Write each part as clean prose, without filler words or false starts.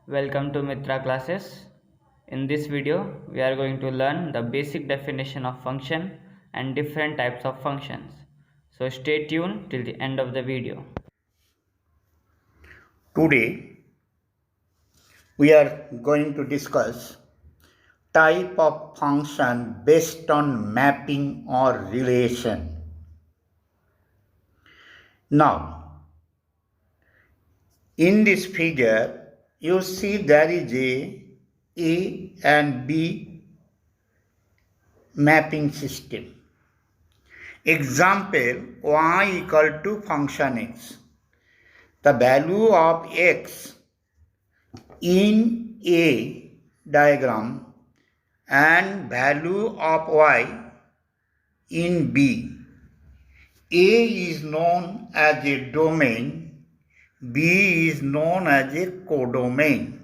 Welcome to Mitra classes. In this video, we are going to learn the basic definition of function and different types of functions. So stay tuned till the end of the video. Today we are going to discuss type of function based on mapping or relation. Now, in this figure, you see there is A and B mapping system. Example, y equal to function x. The value of x in A diagram and value of y in B. A is known as a domain, B is known as a codomain.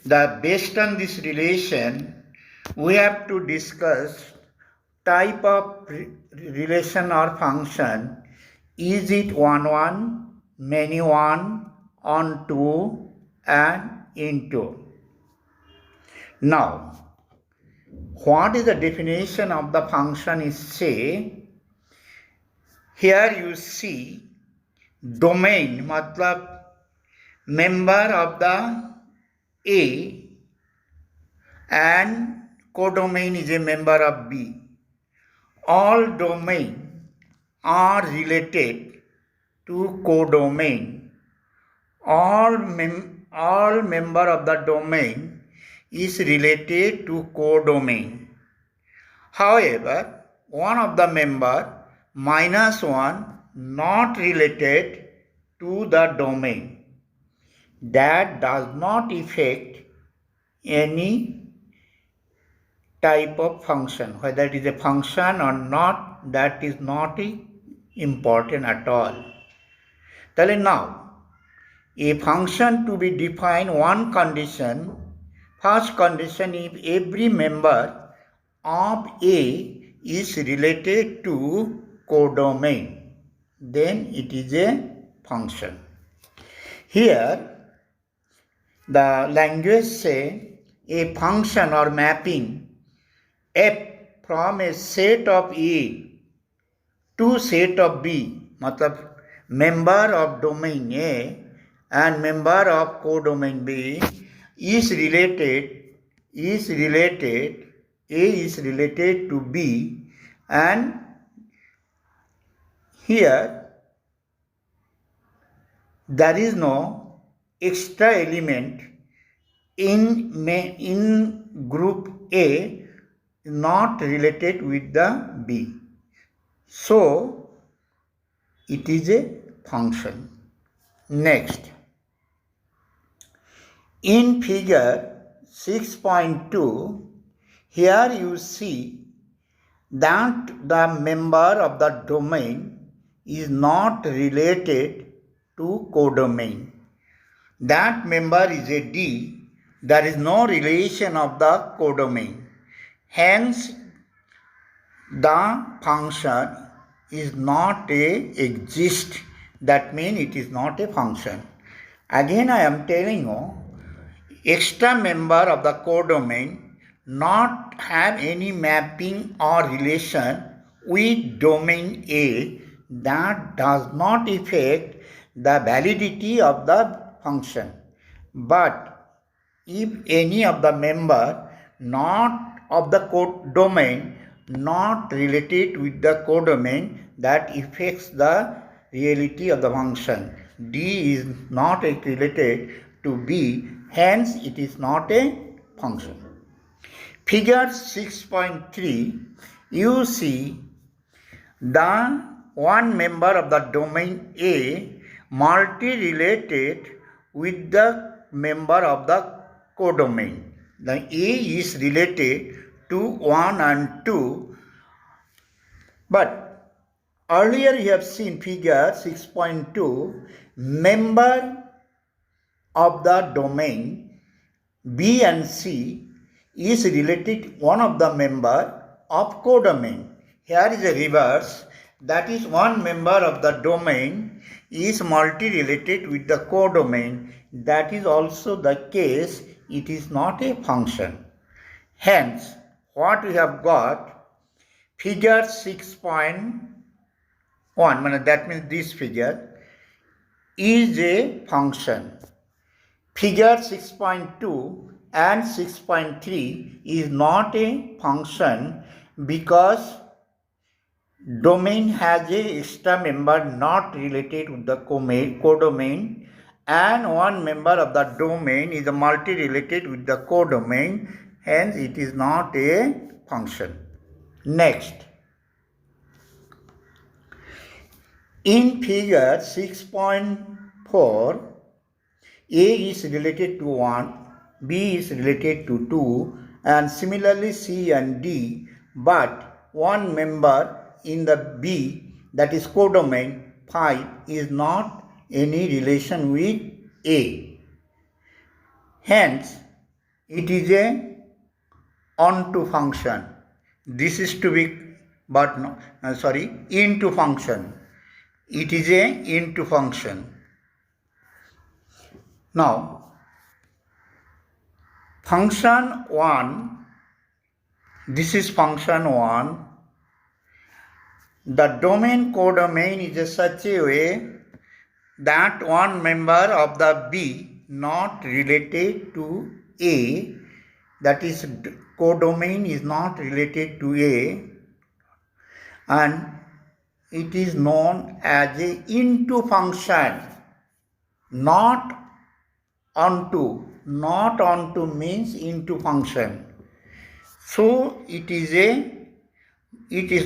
Based on this relation, we have to discuss type of relation or function. Is it one, many one, on two, and into? Now, what is the definition of the function is say, here you see domain matlab member of the A and codomain is a member of B. All domain are related to codomain. All member of the domain is related to codomain. However, one of the member -1 not related to the domain. That does not affect any type of function. Whether it is a function or not, that is not important at all. Now, a function to be defined, one condition. First condition, if every member of A is related to codomain, then it is a function. Here, the language say a function or mapping f from a set of A to set of B, matlab member of domain A and member of codomain B is related, A is related to B, and here there is no extra element in group A not related with the B. So, it is a function. Next, in figure 6.2, here you see that the member of the domain is not related to codomain. That member is a D. There is no relation of the codomain. Hence, the function is not exist. That means it is not a function. Again, I am telling you, extra member of the codomain not have any mapping or relation with domain A. That does not affect the validity of the function. But if any of the member not of the domain not related with the codomain, that affects the reality of the function. D is not related to B, hence it is not a function. Figure 6.3, you see the one member of the domain A multi-related with the member of the codomain. The A is related to 1 and 2, but earlier you have seen figure 6.2, member of the domain B and C is related one of the member of codomain. Here is a reverse, that is one member of the domain is multi-related with the codomain. that is also the case, it is not a function. Hence, what we have got, figure 6.1, that means this figure, is a function. Figure 6.2 and 6.3 is not a function because domain has a extra member not related with the codomain, and one member of the domain is multi-related with the codomain, hence it is not a function. Next, in figure 6.4, A is related to 1, B is related to 2, and similarly C and D, but one member in the B, that is codomain 5, is not any relation with A. Hence, it is a onto function. This is to be, but no, into function. It is a into function. Now, function 1, this is function 1. The domain codomain is such a way that one member of the B not related to A, that is codomain is not related to A, and it is known as a into function, not onto. Not onto means into function. So it is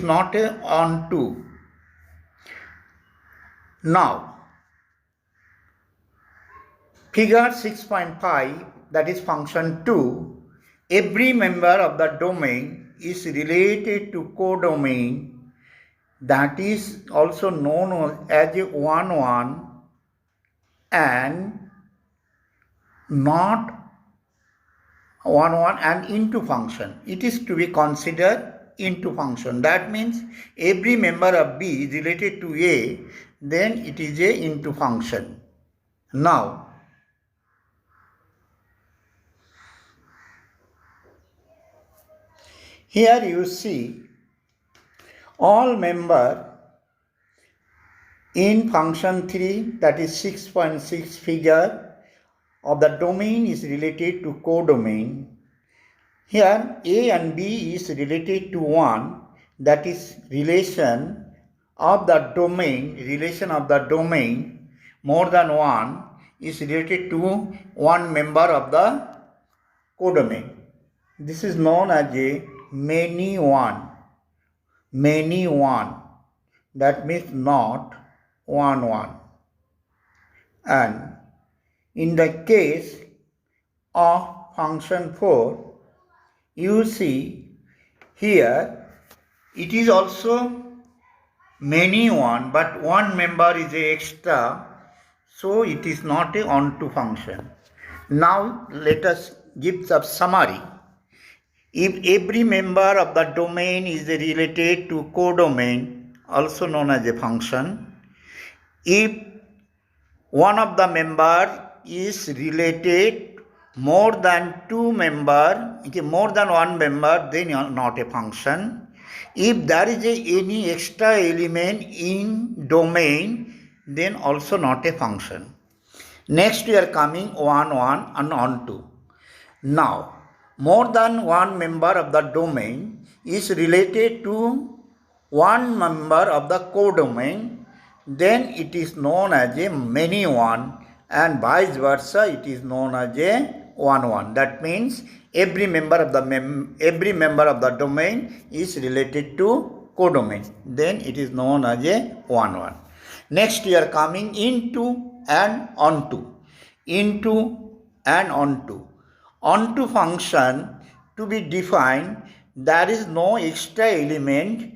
not a onto. Now, figure 6.5, that is function 2, every member of the domain is related to codomain, that is also known as a 1-1 and not 1-1 and into function. It is to be considered into function. That means every member of B is related to A, then it is a into function. Now, here you see all member in function 3, that is 6.6 figure of the domain is related to codomain. Here A and B is related to 1, that is relation of the domain more than 1 is related to one member of the codomain. This is known as a many one, that means not 1-1. And in the case of function 4, you see here it is also many one, but one member is extra, so it is not a onto function. Now let us give the summary. If every member of the domain is related to codomain, also known as a function, if one of the member is related more than one member, then not a function. If there is any extra element in domain, then also not a function. Next we are coming 1-1 and onto. Now, more than one member of the domain is related to one member of the codomain, then it is known as a many one, and vice versa it is known as a 1-1. That means every member of the domain is related to codomain, then it is known as a 1-1. Next we are coming into and onto. Onto function to be defined, there is no extra element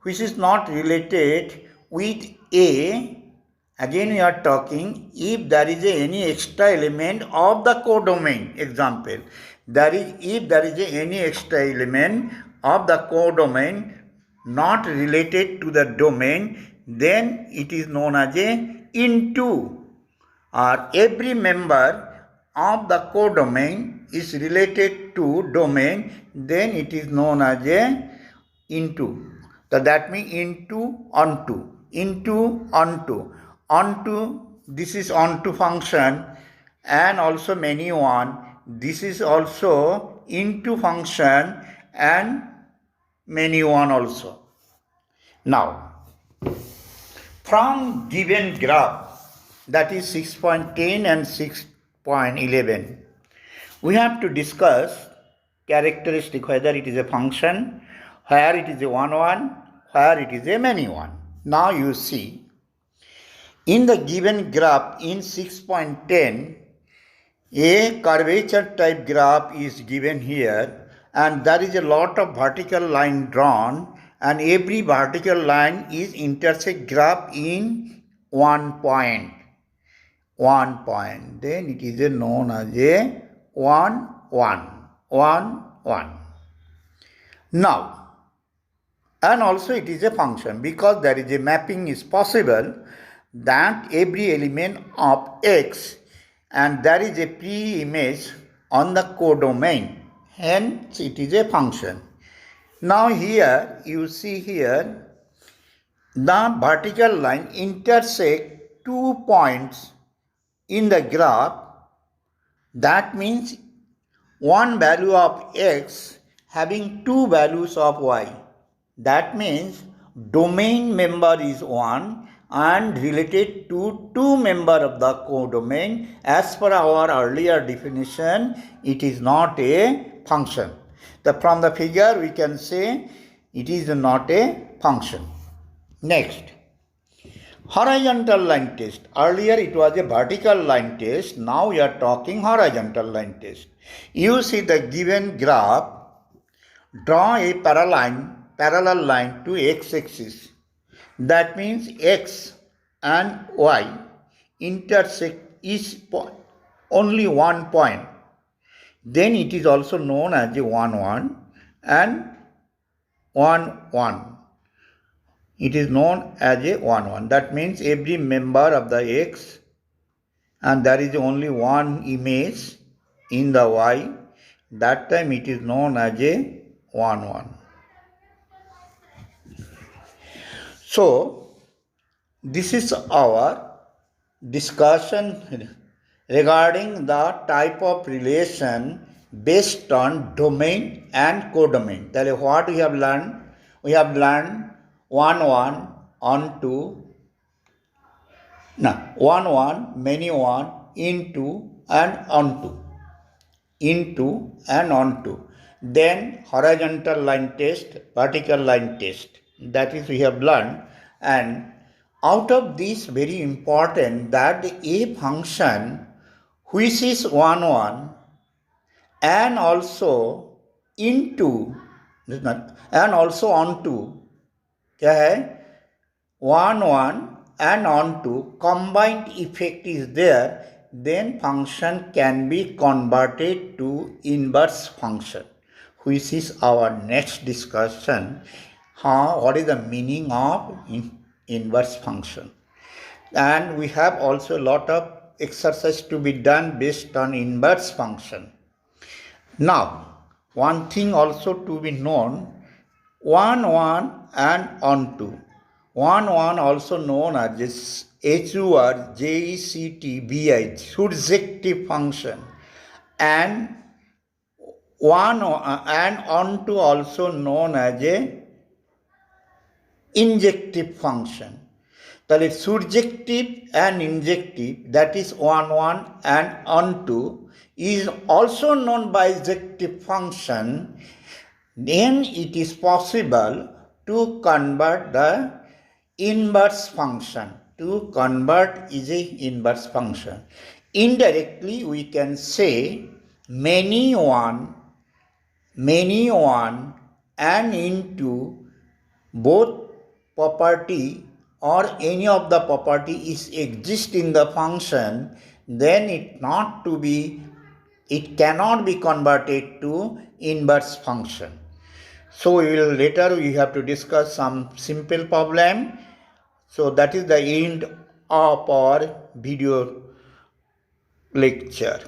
which is not related with A. Again we are talking, if there is any extra element of the codomain, example, if there is any extra element of the codomain not related to the domain, then it is known as a into or every member of the codomain is related to domain, then it is known as a into. So that means into, onto, onto, this is onto function, and also many one, this is also into function and many one also. Now, from given graph, that is 6.10 and 6.11, we have to discuss characteristic, whether it is a function, where it is a one, where it is a many one. Now you see, in the given graph in 6.10, a curvature type graph is given here, and there is a lot of vertical line drawn, and every vertical line is intersect graph in one point. Then it is known as a 1, 1. Now, and also it is a function, because there is a mapping is possible that every element of X, and there is a pre-image on the codomain, hence it is a function. Now here you see here the vertical line intersect 2 points in the graph. That means one value of X having two values of Y. That means domain member is 1 and related to 2 member of the codomain. As per our earlier definition, it is not a function. From the figure we can say it is not a function. Next, horizontal line test. Earlier it was a vertical line test. Now we are talking horizontal line test. You see the given graph, draw a parallel line to x-axis. That means x and y intersect each point, only one point. Then it is also known as a 1, and 1. It is known as a 1. That means every member of the X, and there is only one image in the Y. That time it is known as a 1. So, this is our discussion regarding the type of relation based on domain and codomain. Then what we have learned? We have learned 1, onto, many one, into and onto. Then horizontal line test, vertical line test. That is we have learned, and out of this very important that a function which is 1 and also into and also onto, क्या है 1 and onto combined effect is there, then function can be converted to inverse function, which is our next discussion. What is the meaning of inverse function? And we have also a lot of exercise to be done based on inverse function. Now, one thing also to be known, 1 and onto. 1 also known as this HURJECTBI, surjective function, and 1 and onto also known as a injective function. That is surjective and injective, that is 1 and onto, is also known by ejective function. Then it is possible to convert the inverse function. To convert is a inverse function. Indirectly we can say many one and into both property or any of the property is exist in the function, then it cannot be converted to inverse function. So later we have to discuss some simple problem. So that is the end of our video lecture.